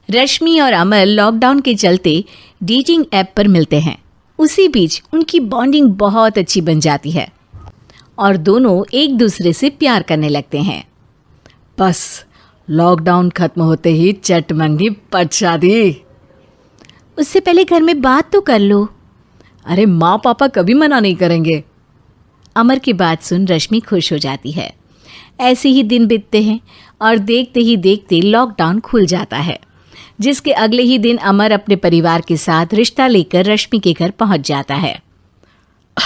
रश्मि और अमर लॉकडाउन के चलते डेटिंग ऐप पर मिलते हैं। उसी बीच उनकी बॉन्डिंग बहुत अच्छी बन जाती है और दोनों एक दूसरे से प्यार करने लगते हैं। बस लॉकडाउन खत्म होते ही चट मंगी पट शादी। उससे पहले घर में बात तो कर लो। अरे माँ पापा कभी मना नहीं करेंगे। अमर की बात सुन रश्मि खुश हो जाती है। ऐसे ही दिन बीतते हैं और देखते ही देखते लॉकडाउन खुल जाता है, जिसके अगले ही दिन अमर अपने परिवार के साथ रिश्ता लेकर रश्मि के घर पहुंच जाता है।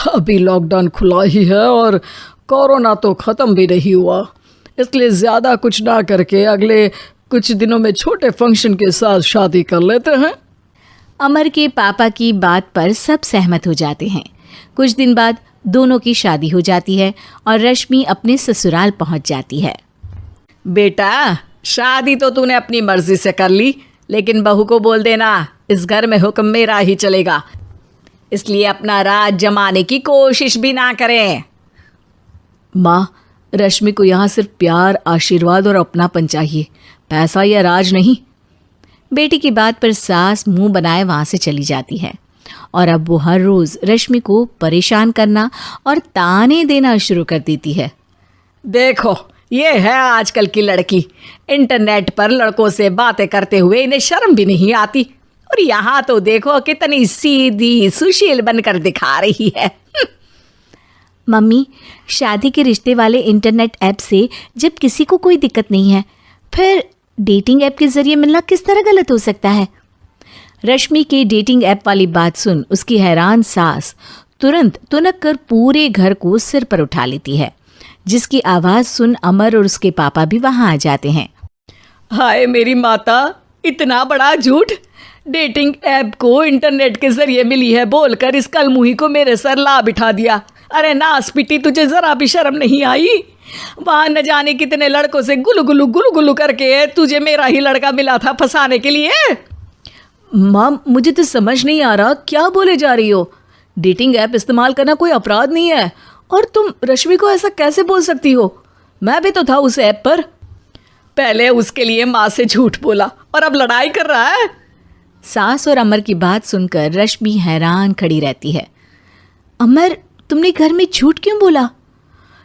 अभी लॉकडाउन खुला ही है और कोरोना तो ख़त्म भी नहीं हुआ, इसलिए ज़्यादा कुछ ना करके अगले कुछ दिनों में छोटे फंक्शन के साथ शादी कर लेते हैं। अमर के पापा की बात पर सब सहमत हो जाते हैं। कुछ दिन बाद दोनों की शादी हो जाती है और रश्मि अपने ससुराल पहुंच जाती है। बेटा, शादी तो तूने अपनी मर्जी से कर ली, लेकिन बहू को बोल देना इस घर में हुक्म मेरा ही चलेगा, इसलिए अपना राज जमाने की कोशिश भी ना करें। माँ, रश्मि को यहाँ सिर्फ प्यार, आशीर्वाद और अपनापन चाहिए, पैसा या राज नहीं। बेटी की बात पर सास मुंह बनाए वहां से चली जाती है और अब वो हर रोज रश्मि को परेशान करना और ताने देना शुरू कर देती है। देखो, ये है आजकल की लड़की, इंटरनेट पर लड़कों से बातें करते हुए इन्हें शर्म भी नहीं आती, और यहाँ तो देखो कितनी सीधी सुशील बनकर दिखा रही है। मम्मी, शादी के रिश्ते वाले इंटरनेट ऐप से जब किसी को कोई दिक्कत नहीं है, फिर डेटिंग ऐप के जरिए मिलना किस तरह गलत हो सकता है? रश्मि के डेटिंग ऐप वाली बात सुन उसकी हैरान सास तुरंत तुनक कर पूरे घर को सिर पर उठा लेती है, जिसकी आवाज़ सुन अमर और उसके पापा भी वहाँ आ जाते हैं। हाय मेरी माता, इतना बड़ा झूठ! डेटिंग ऐप को इंटरनेट के जरिए मिली है बोलकर इस कलमुही को मेरे सर ला बिठा दिया। अरे नास पिटी, तुझे जरा भी शर्म नहीं आई? वहाँ न जाने कितने लड़कों से गुलू गुलू करके तुझे मेरा ही लड़का मिला था फंसाने के लिए। माँ, मुझे तो समझ नहीं आ रहा क्या बोले जा रही हो। डेटिंग ऐप इस्तेमाल करना कोई अपराध नहीं है, और तुम रश्मि को ऐसा कैसे बोल सकती हो? मैं भी तो था उस ऐप पर। पहले उसके लिए माँ से झूठ बोला और अब लड़ाई कर रहा है। सास और अमर की बात सुनकर रश्मि हैरान खड़ी रहती है। अमर, तुमने घर में झूठ क्यों बोला?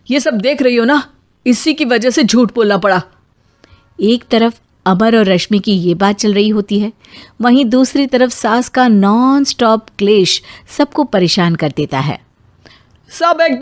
ये सब देख रही हो ना, इसी की वजह से झूठ बोलना पड़ा। एक तरफ अमर और रश्मि की ये बात चल रही होती है, वहीं दूसरी तरफ सास का नॉन स्टॉप क्लेश सबको परेशान कर देता है। सब एक